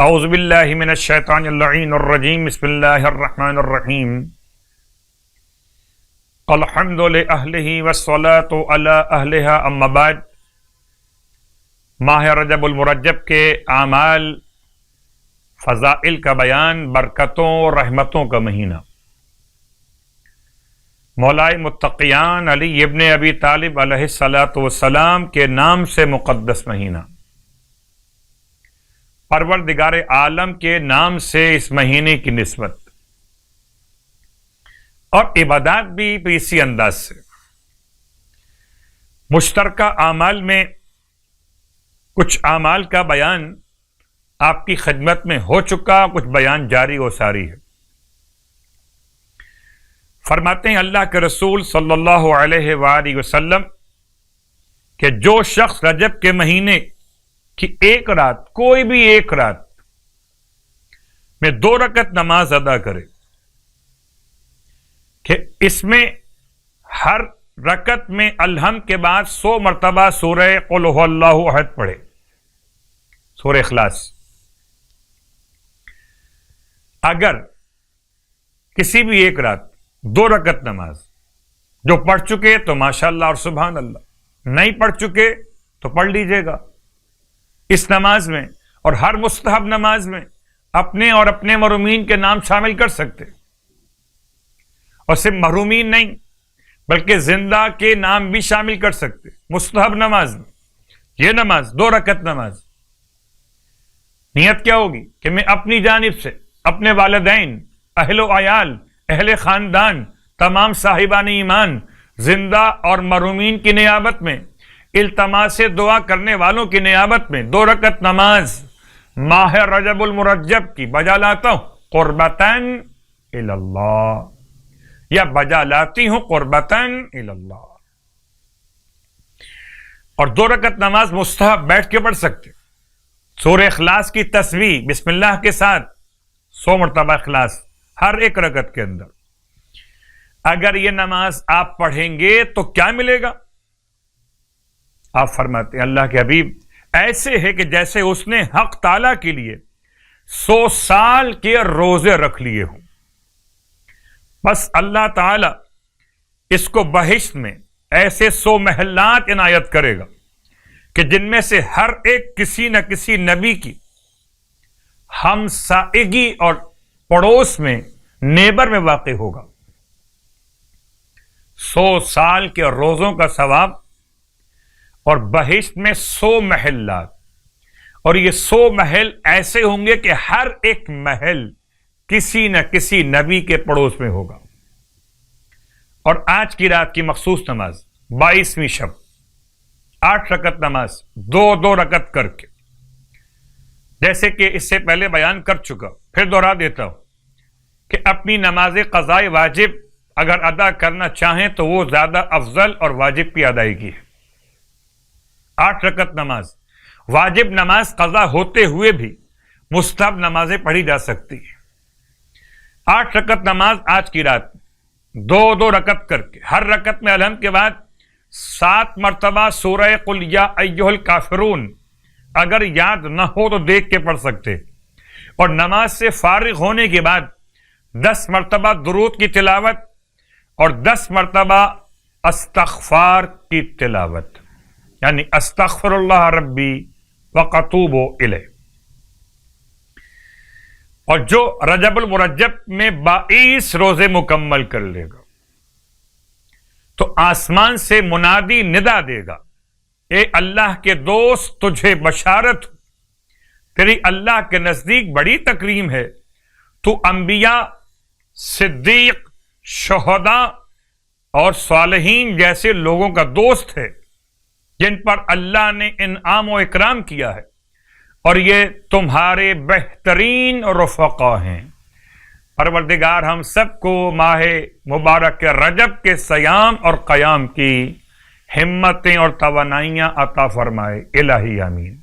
اعوذ باللہ من الشیطان اللعین الرجیم بسم اللہ الرحمن الرحیم الحمد لأہلہ والصلاة علی اہلہا اما بعد۔ ماہ رجب المرجب کے اعمال، فضائل کا بیان، برکتوں رحمتوں کا مہینہ، مولائے متقیان علی ابن ابی طالب علیہ السلام کے نام سے مقدس مہینہ، پروردگار عالم کے نام سے اس مہینے کی نسبت، اور عبادات بھی اسی انداز سے۔ مشترکہ اعمال میں کچھ اعمال کا بیان آپ کی خدمت میں ہو چکا، کچھ بیان جاری و ساری ہے۔ فرماتے ہیں اللہ کے رسول صلی اللہ علیہ وآلہ وسلم کہ جو شخص رجب کے مہینے کی ایک رات، کوئی بھی ایک رات میں 2 رکعت نماز ادا کرے، کہ اس میں ہر رکعت میں الحمد کے بعد 100 مرتبہ سورہ قل هو اللہ احد پڑھے، سورہ اخلاص۔ اگر کسی بھی ایک رات 2 رکعت نماز جو پڑھ چکے تو ماشاءاللہ اور سبحان اللہ، نہیں پڑھ چکے تو پڑھ لیجئے گا۔ اس نماز میں اور ہر مستحب نماز میں اپنے اور اپنے محرومین کے نام شامل کر سکتے، اور صرف محرومین نہیں بلکہ زندہ کے نام بھی شامل کر سکتے مستحب نماز میں۔ یہ نماز 2 رکعت نماز، نیت کیا ہوگی کہ میں اپنی جانب سے اپنے والدین، اہل و عیال، اہل خاندان، تمام صاحبان ایمان، زندہ اور محرومین کی نیابت میں، التماس دعا کرنے والوں کی نیابت میں 2 رکعت نماز ماہ رجب المرجب کی بجا لاتا ہوں قربتاً الی اللہ، یا بجا لاتی ہوں قربتاً الی اللہ۔ اور 2 رکعت نماز مستحب بیٹھ کے پڑھ سکتے، سورہ اخلاص کی تسبیح بسم اللہ کے ساتھ 100 مرتبہ اخلاص ہر ایک رکعت کے اندر۔ اگر یہ نماز آپ پڑھیں گے تو کیا ملے گا؟ آپ فرماتے ہیں اللہ کے حبیب ایسے ہے کہ جیسے اس نے حق تعالیٰ کے لیے 100 سال کے روزے رکھ لیے ہوں۔ بس اللہ تعالیٰ اس کو بہشت میں ایسے 100 محلات عنایت کرے گا کہ جن میں سے ہر ایک کسی نہ کسی نبی کی ہمسائیگی اور پڑوس میں، نیبر میں واقع ہوگا۔ 100 سال کے روزوں کا ثواب، اور بہشت میں 100 محلات، اور یہ 100 محل ایسے ہوں گے کہ ہر ایک محل کسی نہ کسی نبی کے پڑوس میں ہوگا۔ اور آج کی رات کی مخصوص نماز 22ویں شب، 8 رکعت نماز 2 رکعت کر کے، جیسے کہ اس سے پہلے بیان کر چکا، پھر دوہرا دیتا ہوں کہ اپنی نماز قضاء واجب اگر ادا کرنا چاہیں تو وہ زیادہ افضل اور واجب کی ادائیگی ہے۔ 8 رکعت نماز، واجب نماز قضا ہوتے ہوئے بھی مستحب نمازیں پڑھی جا سکتی ہیں۔ 8 رکعت نماز آج کی رات 2 رکعت کر کے، ہر رکعت میں الحمد کے بعد 7 مرتبہ سورہ قل یا ایھا الکافرون، اگر یاد نہ ہو تو دیکھ کے پڑھ سکتے، اور نماز سے فارغ ہونے کے بعد 10 مرتبہ درود کی تلاوت اور 10 مرتبہ استغفار کی تلاوت، یعنی استغفر اللہ ربی واتوب الیہ۔ اور جو رجب المرجب میں 22 روزے مکمل کر لے گا تو آسمان سے منادی ندا دے گا، اے اللہ کے دوست تجھے بشارت، تیری اللہ کے نزدیک بڑی تکریم ہے، تو انبیاء، صدیق، شہداء اور صالحین جیسے لوگوں کا دوست ہے جن پر اللہ نے انعام و اکرام کیا ہے، اور یہ تمہارے بہترین رفقا ہیں۔ پروردگار ہم سب کو ماہ مبارک رجب کے صیام اور قیام کی ہمتیں اور توانائیاں عطا فرمائے، الہی آمین۔